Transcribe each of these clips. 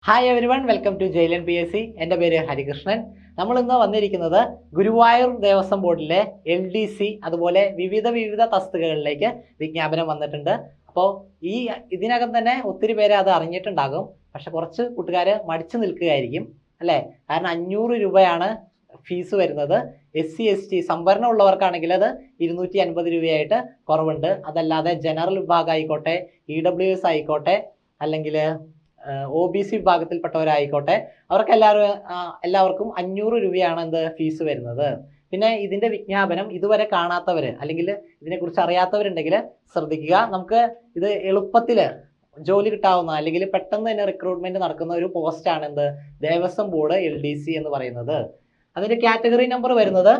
Hi everyone, welcome to ജയിലൻ PSC. എൻ്റെ പേര് ഹരികൃഷ്ണൻ. നമ്മൾ ഇന്ന് വന്നിരിക്കുന്നത് ഗുരുവായൂർ ദേവസ്വം ബോർഡിലെ LDC അതുപോലെ വിവിധ തസ്തികകളിലേക്ക് വിജ്ഞാപനം വന്നിട്ടുണ്ട്. അപ്പോൾ ഇതിനകം തന്നെ ഒത്തിരി പേര് അത് അറിഞ്ഞിട്ടുണ്ടാകും. പക്ഷെ കുറച്ച് കൂട്ടുകാർ മടിച്ചു നിൽക്കുകയായിരിക്കും അല്ലേ? കാരണം 500 രൂപയാണ് ഫീസ് വരുന്നത്. SC ST സംവരണം ഉള്ളവർക്കാണെങ്കിൽ അത് 250 രൂപയായിട്ട് കുറവുണ്ട്. അതല്ലാതെ ജനറൽ വിഭാഗം ആയിക്കോട്ടെ, EWS ആയിക്കോട്ടെ, അല്ലെങ്കിൽ OBC വിഭാഗത്തിൽപ്പെട്ടവരായിക്കോട്ടെ, എല്ലാവർക്കും 500 രൂപയാണ് ഫീസ് വരുന്നത്. പിന്നെ ഇതിന്റെ വിജ്ഞാപനം ഇതുവരെ കാണാത്തവർ അല്ലെങ്കിൽ ഇതിനെക്കുറിച്ച് അറിയാത്തവരുണ്ടെങ്കിൽ ശ്രദ്ധിക്കുക. നമുക്ക് ഇത് എളുപ്പത്തിൽ ജോലി കിട്ടാവുന്ന അല്ലെങ്കിൽ പെട്ടെന്ന് തന്നെ റിക്രൂട്ട്മെന്റ് നടക്കുന്ന ഒരു പോസ്റ്റാണ് ദേവസ്വം ബോർഡ് LDC എന്ന് പറയുന്നത്. അതിന്റെ കാറ്റഗറി നമ്പർ വരുന്നത്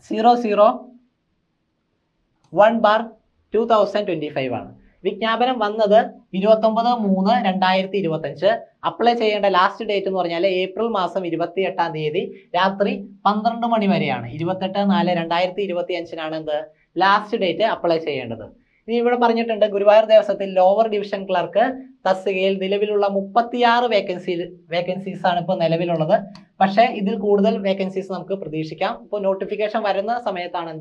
001/2025 ആണ്. വിജ്ഞാപനം വന്നത് 29/3/2025. അപ്ലൈ ചെയ്യേണ്ട ലാസ്റ്റ് ഡേറ്റ് എന്ന് പറഞ്ഞാൽ ഏപ്രിൽ മാസം 28-ാം തീയതി രാത്രി 12 മണി വരെയാണ്. 28/4/2025 ലാസ്റ്റ് ഡേറ്റ് അപ്ലൈ ചെയ്യേണ്ടത്. ഇനി ഇവിടെ പറഞ്ഞിട്ടുണ്ട്, ഗുരുവായൂർ ദേവസ്വത്തിൽ ലോവർ ഡിവിഷൻ ക്ലർക്ക് തസ്തികയിൽ നിലവിലുള്ള 36 വേക്കൻസീസ് ആണ് ഇപ്പോൾ നിലവിലുള്ളത്. പക്ഷേ ഇതിൽ കൂടുതൽ വേക്കൻസീസ് നമുക്ക് പ്രതീക്ഷിക്കാം. ഇപ്പോൾ നോട്ടിഫിക്കേഷൻ വരുന്ന സമയത്താണ്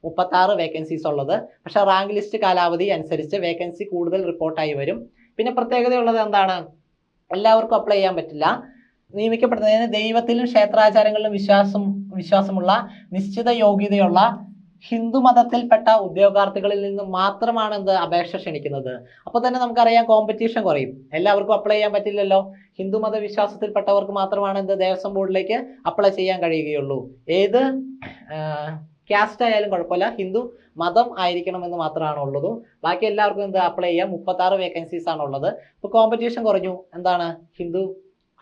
36 വേക്കൻസീസ് ഉള്ളത്. പക്ഷേ റാങ്ക് ലിസ്റ്റ് കാലാവധി അനുസരിച്ച് വേക്കൻസി കൂടുതൽ റിപ്പോർട്ടായി വരും. പിന്നെ പ്രത്യേകതയുള്ളത് എന്താണ്? എല്ലാവർക്കും അപ്ലൈ ചെയ്യാൻ പറ്റില്ല. നിയമിക്കപ്പെടുന്നതിന് ദൈവത്തിലും ക്ഷേത്രാചാരങ്ങളിലും വിശ്വാസമുള്ള നിശ്ചിത യോഗ്യതയുള്ള ഹിന്ദു മതത്തിൽപ്പെട്ട ഉദ്യോഗാർത്ഥികളിൽ നിന്ന് മാത്രമാണ് അപേക്ഷ ക്ഷണിക്കുന്നത്. അപ്പോൾ തന്നെ നമുക്കറിയാം കോമ്പറ്റീഷൻ കുറയും. എല്ലാവർക്കും അപ്ലൈ ചെയ്യാൻ പറ്റില്ലല്ലോ. ഹിന്ദു മത വിശ്വാസത്തിൽപ്പെട്ടവർക്ക് മാത്രമാണ് ദേവസ്വം ബോർഡിലേക്ക് അപ്ലൈ ചെയ്യാൻ കഴിയുകയുള്ളൂ. ഏത് കാസ്റ്റ് ആയാലും കുഴപ്പമില്ല, ഹിന്ദു മതം ആയിരിക്കണമെന്ന് മാത്രമാണ് ഉള്ളത്. ബാക്കി എല്ലാവർക്കും അപ്ലൈ ചെയ്യാം. 36 വേക്കൻസീസ് ആണ് ഉള്ളത്. ഇപ്പോൾ കോമ്പറ്റീഷൻ കുറഞ്ഞു. ഹിന്ദു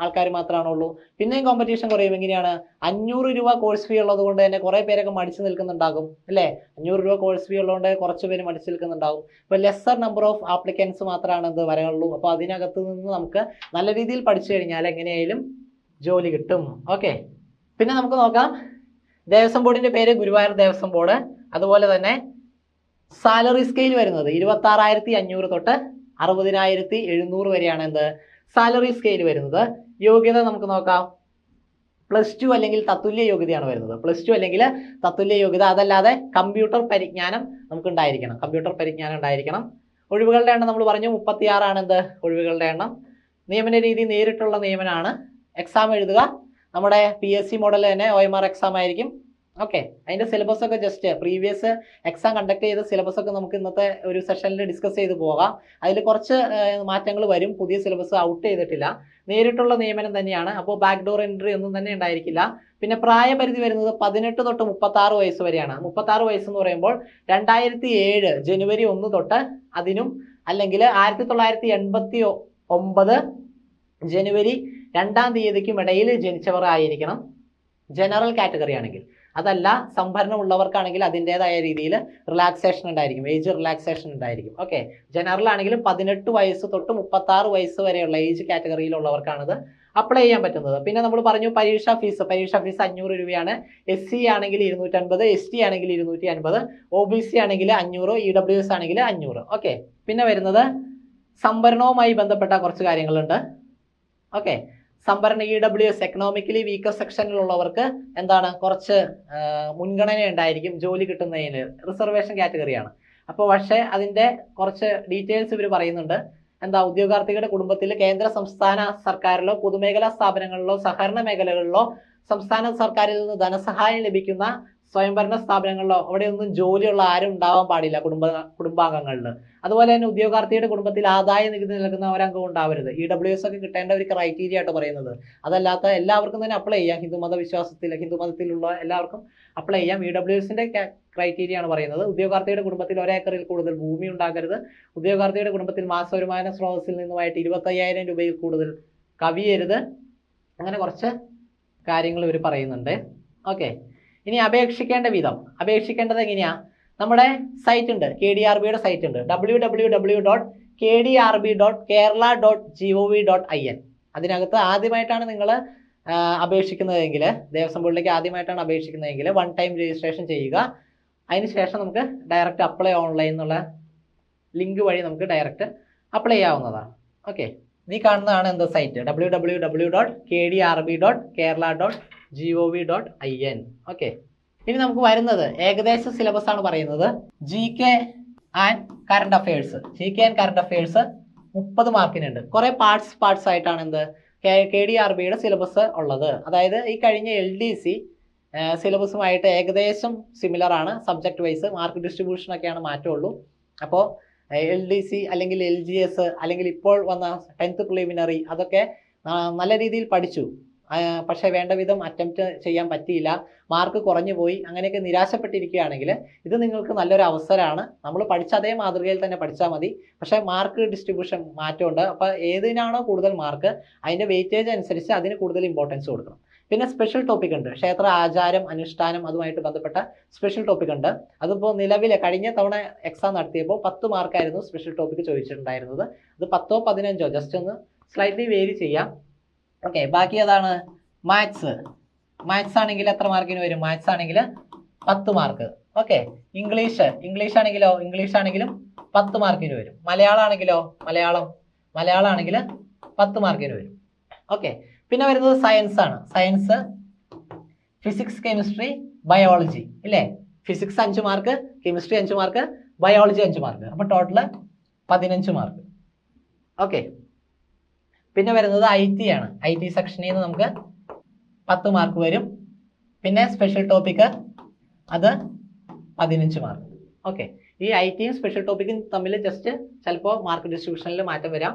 ആൾക്കാർ മാത്രമാണുള്ളൂ. പിന്നെയും കോമ്പറ്റീഷൻ കുറയും. എങ്ങനെയാണ്? 500 രൂപ കോഴ്സ് ഫീ ഉള്ളത് കൊണ്ട് തന്നെ കുറേ പേരൊക്കെ മടിച്ചു നിൽക്കുന്നുണ്ടാകും അല്ലേ? 500 രൂപ കോഴ്സ് ഫീ ഉള്ളതുകൊണ്ട് കുറച്ച് പേര് മടിച്ചു നിൽക്കുന്നുണ്ടാകും. ഇപ്പോൾ ലെസ്സർ നമ്പർ ഓഫ് ആപ്ലിക്കൻസ് മാത്രമാണ് വരാനുള്ളൂ. അപ്പോൾ അതിനകത്ത് നിന്ന് നമുക്ക് നല്ല രീതിയിൽ പഠിച്ചു കഴിഞ്ഞാൽ എങ്ങനെയായാലും ജോലി കിട്ടും. ഓക്കെ, പിന്നെ നമുക്ക് നോക്കാം. ദേവസ്വം ബോർഡിന്റെ പേര് ഗുരുവായൂർ ദേവസ്വം ബോർഡ്. അതുപോലെ തന്നെ സാലറി സ്കെയിൽ വരുന്നത് 26,500 തൊട്ട് 60,700 വരെയാണ് സാലറി സ്കെയിൽ വരുന്നത്. യോഗ്യത നമുക്ക് നോക്കാം. +2 അല്ലെങ്കിൽ തത്തുല്യ യോഗ്യതയാണ് വരുന്നത്. +2 അല്ലെങ്കിൽ തത്തുല്യ യോഗ്യത. അതല്ലാതെ കമ്പ്യൂട്ടർ പരിജ്ഞാനം നമുക്ക് ഉണ്ടായിരിക്കണം. ഒഴിവുകളുടെ എണ്ണം നമ്മൾ പറഞ്ഞു 36 ആണ് ഒഴിവുകളുടെ എണ്ണം. നിയമന രീതി നേരിട്ടുള്ള നിയമനമാണ്. എക്സാം എഴുതുക നമ്മുടെ PSC മോഡൽ തന്നെ OMR എക്സാം ആയിരിക്കും. ഓക്കെ, അതിന്റെ സിലബസ് ഒക്കെ ജസ്റ്റ് പ്രീവിയസ് എക്സാം കണ്ടക്ട് ചെയ്ത സിലബസ് ഒക്കെ നമുക്ക് ഇന്നത്തെ ഒരു സെഷനിൽ ഡിസ്കസ് ചെയ്ത് പോകാം. അതിൽ കുറച്ച് മാറ്റങ്ങൾ വരും. പുതിയ സിലബസ് ഔട്ട് ചെയ്തിട്ടില്ല. നേരിട്ടുള്ള നിയമനം തന്നെയാണ്. അപ്പോൾ ബാക്ക്ഡോർ എൻട്രി ഒന്നും തന്നെ ഉണ്ടായിരിക്കില്ല. പിന്നെ പ്രായപരിധി വരുന്നത് 18 തൊട്ട് 36 വയസ്സ് വരെയാണ്. 36 വയസ്സ് എന്ന് പറയുമ്പോൾ 2007 ജനുവരി 1 തൊട്ട് അതിനും അല്ലെങ്കിൽ 1989 ജനുവരി 2-ാം തീയതിക്കും ഇടയിൽ ജനിച്ചവർ ആയിരിക്കണം. ജനറൽ കാറ്റഗറി ആണെങ്കിൽ. അതല്ല സംഭരണം ഉള്ളവർക്കാണെങ്കിൽ അതിൻ്റെതായ രീതിയിൽ റിലാക്സേഷൻ ഉണ്ടായിരിക്കും, ഏജ് റിലാക്സേഷൻ ഉണ്ടായിരിക്കും. ഓക്കെ, ജനറൽ ആണെങ്കിൽ 18 വയസ്സ് തൊട്ട് 36 വയസ്സ് വരെയുള്ള ഏജ് കാറ്റഗറിയിലുള്ളവർക്കാണത് അപ്ലൈ ചെയ്യാൻ പറ്റുന്നത്. പിന്നെ നമ്മൾ പറഞ്ഞു പരീക്ഷാ ഫീസ് 500 രൂപയാണ്. SC ആണെങ്കിൽ 250, ST ആണെങ്കിൽ 250, OBC ആണെങ്കിൽ 500, EWS ആണെങ്കിൽ 500. ഓക്കെ, പിന്നെ വരുന്നത് സംവരണവുമായി ബന്ധപ്പെട്ട കുറച്ച് കാര്യങ്ങളുണ്ട്. ഓക്കെ, സംവരണ EWS എക്കണോമിക്കലി വീക്കർ സെക്ഷനിലുള്ളവർക്ക് കുറച്ച് മുൻഗണന ഉണ്ടായിരിക്കും ജോലി കിട്ടുന്നതിന്. റിസർവേഷൻ കാറ്റഗറിയാണ്. അപ്പോൾ പക്ഷേ അതിൻ്റെ കുറച്ച് ഡീറ്റെയിൽസ് ഇവർ പറയുന്നുണ്ട്. ഉദ്യോഗാർത്ഥികളുടെ കുടുംബത്തിൽ കേന്ദ്ര സംസ്ഥാന സർക്കാരിലോ പൊതുമേഖലാ സ്ഥാപനങ്ങളിലോ സഹകരണ മേഖലകളിലോ സംസ്ഥാന സർക്കാരിൽ നിന്ന് ധനസഹായം ലഭിക്കുന്ന സ്വയംഭരണ സ്ഥാപനങ്ങളിലോ അവിടെയൊന്നും ജോലിയുള്ള ആരും ഉണ്ടാവാൻ പാടില്ല കുടുംബാംഗങ്ങളിൽ. അതുപോലെ തന്നെ ഉദ്യോഗാർത്ഥിയുടെ കുടുംബത്തിൽ ആദായ നികുതി നൽകുന്ന ഒരംഗം ഉണ്ടാവരുത്. EWS ഒക്കെ കിട്ടേണ്ട ഒരു ക്രൈറ്റീരിയ ആയിട്ട് പറയുന്നത്. അതല്ലാത്ത എല്ലാവർക്കും തന്നെ അപ്ലൈ ചെയ്യാം. ഹിന്ദു മതത്തിലുള്ള എല്ലാവർക്കും അപ്ലൈ ചെയ്യാം. EWSന്റെ ക്രൈറ്റീരിയ ആണ് പറയുന്നത്. ഉദ്യോഗാർത്ഥിയുടെ കുടുംബത്തിൽ 1 ഏക്കറിൽ കൂടുതൽ ഭൂമി ഉണ്ടാകരുത്. ഉദ്യോഗാർത്ഥിയുടെ കുടുംബത്തിൽ മാസ വരുമാന സ്രോതസ്സിൽ നിന്നുമായിട്ട് 25,000 രൂപയിൽ കൂടുതൽ കവിയരുത്. അങ്ങനെ കുറച്ച് കാര്യങ്ങൾ ഇവർ പറയുന്നുണ്ട്. ഓക്കെ, ഇനി അപേക്ഷിക്കേണ്ട വിധം. അപേക്ഷിക്കേണ്ടത് എങ്ങനെയാ? നമ്മുടെ സൈറ്റ് ഉണ്ട്, KDRBയുടെ സൈറ്റ് ഉണ്ട്, www.kdrb.kerala.gov.in. അതിനകത്ത് ആദ്യമായിട്ടാണ് നിങ്ങൾ അപേക്ഷിക്കുന്നതെങ്കിൽ, ദേവസ്വം ബോർഡിലേക്ക് ആദ്യമായിട്ടാണ് അപേക്ഷിക്കുന്നതെങ്കിൽ 1 ടൈം രജിസ്ട്രേഷൻ ചെയ്യുക. അതിനുശേഷം നമുക്ക് ഡയറക്റ്റ് അപ്ലൈ ഓൺലൈൻ എന്നുള്ള ലിങ്ക് വഴി നമുക്ക് ഡയറക്റ്റ് അപ്ലൈ ചെയ്യാവുന്നതാണ്. ഓക്കെ, ഈ കാണുന്നതാണ് എന്ത് സൈറ്റ് www.kdrb.kerala.gov.in. ഓക്കെ, ഇനി നമുക്ക് വരുന്നത് ഏകദേശ സിലബസ് ആണ് പറയുന്നത്. GK and current affairs. GK and current affairs 30 മാർക്കിനുണ്ട്. കുറെ പാർട്സ് ആയിട്ടാണ് എന്ത് KDRBയുടെ സിലബസ് ഉള്ളത്. അതായത് ഈ കഴിഞ്ഞ LDC സിലബസുമായിട്ട് ഏകദേശം സിമിലർ ആണ്. സബ്ജക്ട് വൈസ് മാർക്ക് ഡിസ്ട്രിബ്യൂഷൻ ഒക്കെയാണ് മാറ്റമുള്ളൂ. അപ്പോൾ LDC അല്ലെങ്കിൽ LGS അല്ലെങ്കിൽ ഇപ്പോൾ വന്ന 10th പ്രിലിമിനറി അതൊക്കെ നല്ല രീതിയിൽ പഠിച്ചു. പക്ഷേ വേണ്ട വിധം അറ്റംപ്റ്റ് ചെയ്യാൻ പറ്റിയില്ല, മാർക്ക് കുറഞ്ഞു പോയി, അങ്ങനെയൊക്കെ നിരാശപ്പെട്ടിരിക്കുകയാണെങ്കിൽ ഇത് നിങ്ങൾക്ക് നല്ലൊരു അവസരമാണ്. നമ്മൾ പഠിച്ച അതേ മാതൃകയിൽ തന്നെ പഠിച്ചാൽ മതി. പക്ഷേ മാർക്ക് ഡിസ്ട്രിബ്യൂഷൻ മാറ്റമുണ്ട്. അപ്പോൾ ഏതിനാണോ കൂടുതൽ മാർക്ക് അതിൻ്റെ വെയിറ്റേജ് അനുസരിച്ച് അതിന് കൂടുതൽ ഇമ്പോർട്ടൻസ് കൊടുക്കണം. പിന്നെ സ്പെഷ്യൽ ടോപ്പിക് ഉണ്ട്, ക്ഷേത്ര ആചാരം അനുഷ്ഠാനം അതുമായിട്ട് ബന്ധപ്പെട്ട സ്പെഷ്യൽ ടോപ്പിക് ഉണ്ട്. അതിപ്പോൾ നിലവിലെ കഴിഞ്ഞ തവണ എക്സാം നടത്തിയപ്പോൾ 10 മാർക്കായിരുന്നു സ്പെഷ്യൽ ടോപ്പിക് ചോദിച്ചിട്ടുണ്ടായിരുന്നത്. അത് 10ഓ 15ഓ ജസ്റ്റ് ഒന്ന് സ്ലൈറ്റ്ലി വേരി ചെയ്യാം. ഓക്കെ, ബാക്കി ഏതാണ്? മാത്സ് ആണെങ്കിൽ എത്ര മാർക്കിന് വരും? മാത്സ് ആണെങ്കിൽ 10 മാർക്ക്. ഓക്കെ, ഇംഗ്ലീഷ് ആണെങ്കിലും 10 മാർക്കിന് വരും. മലയാളം ആണെങ്കിൽ 10 മാർക്കിന് വരും. ഓക്കെ, പിന്നെ വരുന്നത് സയൻസ് ആണ്. സയൻസ് ഫിസിക്സ്, കെമിസ്ട്രി, ബയോളജി ഇല്ലേ? Physics 5 mark, chemistry 5 mark, biology 5 mark. അപ്പോൾ ടോട്ടൽ 15 മാർക്ക്. ഓക്കെ, പിന്നെ വരുന്നത് IT ആണ്. IT സെക്ഷനിൽ നിന്ന് നമുക്ക് 10 മാർക്ക് വരും. പിന്നെ സ്പെഷ്യൽ ടോപ്പിക്ക് അത് 15 മാർക്ക്. ഓക്കെ, ഈ ITയും സ്പെഷ്യൽ ടോപ്പിക്കും തമ്മിൽ ജസ്റ്റ് ചിലപ്പോൾ മാർക്ക് ഡിസ്ട്രിബ്യൂഷനിൽ മാറ്റം വരാം.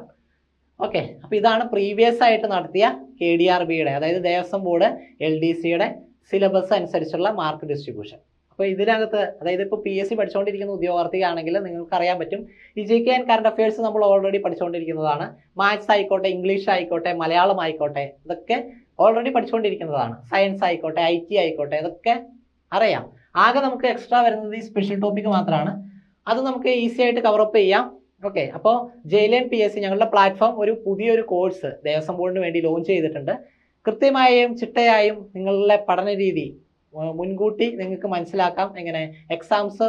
ഓക്കെ, അപ്പോൾ ഇതാണ് പ്രീവിയസ് ആയിട്ട് നടത്തിയ KDRBയുടെ അതായത് ദേവസ്വം ബോർഡ് LDCയുടെ സിലബസ് അനുസരിച്ചുള്ള മാർക്ക് ഡിസ്ട്രിബ്യൂഷൻ. അപ്പോൾ ഇതിനകത്ത് അതായത് ഇപ്പോൾ PSC പഠിച്ചുകൊണ്ടിരിക്കുന്ന ഉദ്യോഗാർത്ഥിയാണെങ്കിൽ നിങ്ങൾക്ക് അറിയാൻ പറ്റും, ഈ GK ആൻഡ് കറണ്ട് അഫയേഴ്സ് നമ്മൾ ഓൾറെഡി പഠിച്ചുകൊണ്ടിരിക്കുന്നതാണ്. മാത്സ് ആയിക്കോട്ടെ, ഇംഗ്ലീഷ് ആയിക്കോട്ടെ, മലയാളം ആയിക്കോട്ടെ, ഇതൊക്കെ ഓൾറെഡി പഠിച്ചുകൊണ്ടിരിക്കുന്നതാണ്. സയൻസ് ആയിക്കോട്ടെ, IT ആയിക്കോട്ടെ, ഇതൊക്കെ അറിയാം. ആകെ നമുക്ക് എക്സ്ട്രാ വരുന്നത് ഈ സ്പെഷ്യൽ ടോപ്പിക് മാത്രമാണ്. അത് നമുക്ക് ഈസി ആയിട്ട് കവറപ്പ് ചെയ്യാം. ഓക്കെ, അപ്പോൾ JLN PSC ഞങ്ങളുടെ പ്ലാറ്റ്ഫോം ഒരു പുതിയൊരു കോഴ്സ് ദേവസ്വം ബോർഡിന് വേണ്ടി ലോഞ്ച് ചെയ്തിട്ടുണ്ട്. കൃത്യമായും ചിട്ടയായും നിങ്ങളുടെ പഠന രീതി മുൻകൂട്ടി നിങ്ങൾക്ക് മനസ്സിലാക്കാം. എങ്ങനെ എക്സാംസ്,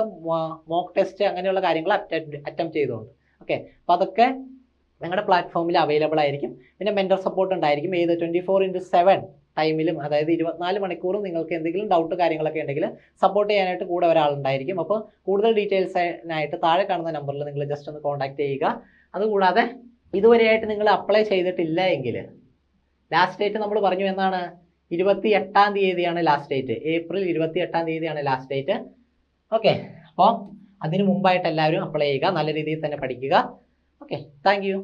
മോക്ക് ടെസ്റ്റ് അങ്ങനെയുള്ള കാര്യങ്ങൾ അറ്റംപ്റ്റ് ചെയ്തുകൊണ്ട്. ഓക്കെ, അപ്പോൾ അതൊക്കെ ഞങ്ങളുടെ പ്ലാറ്റ്ഫോമിൽ അവൈലബിൾ ആയിരിക്കും. പിന്നെ മെൻറ്റർ സപ്പോർട്ട് ഉണ്ടായിരിക്കും. ഏത് 24/7 ടൈമിലും, അതായത് 24 മണിക്കൂറും നിങ്ങൾക്ക് എന്തെങ്കിലും ഡൗട്ട് കാര്യങ്ങളൊക്കെ ഉണ്ടെങ്കിൽ സപ്പോർട്ട് ചെയ്യാനായിട്ട് കൂടെ ഒരാളുണ്ടായിരിക്കും. അപ്പോൾ കൂടുതൽ ഡീറ്റെയിൽസിനായിട്ട് താഴെ കാണുന്ന നമ്പറിൽ നിങ്ങൾ ജസ്റ്റ് ഒന്ന് കോൺടാക്ട് ചെയ്യുക. അതുകൂടാതെ ഇതുവരെയായിട്ട് നിങ്ങൾ അപ്ലൈ ചെയ്തിട്ടില്ല എങ്കിൽ ലാസ്റ്റ് ഡേറ്റ് നമ്മൾ പറഞ്ഞു എന്നാണ്? 28-ാം തീയതിയാണ് ലാസ്റ്റ് ഡേറ്റ്. ഏപ്രിൽ 28-ാം തീയതിയാണ് ലാസ്റ്റ് ഡേറ്റ്. ഓക്കെ, അപ്പോൾ അതിന് മുമ്പായിട്ട് എല്ലാവരും അപ്ലൈ ചെയ്യുക. നല്ല രീതിയിൽ തന്നെ പഠിക്കുക. Okay, thank you.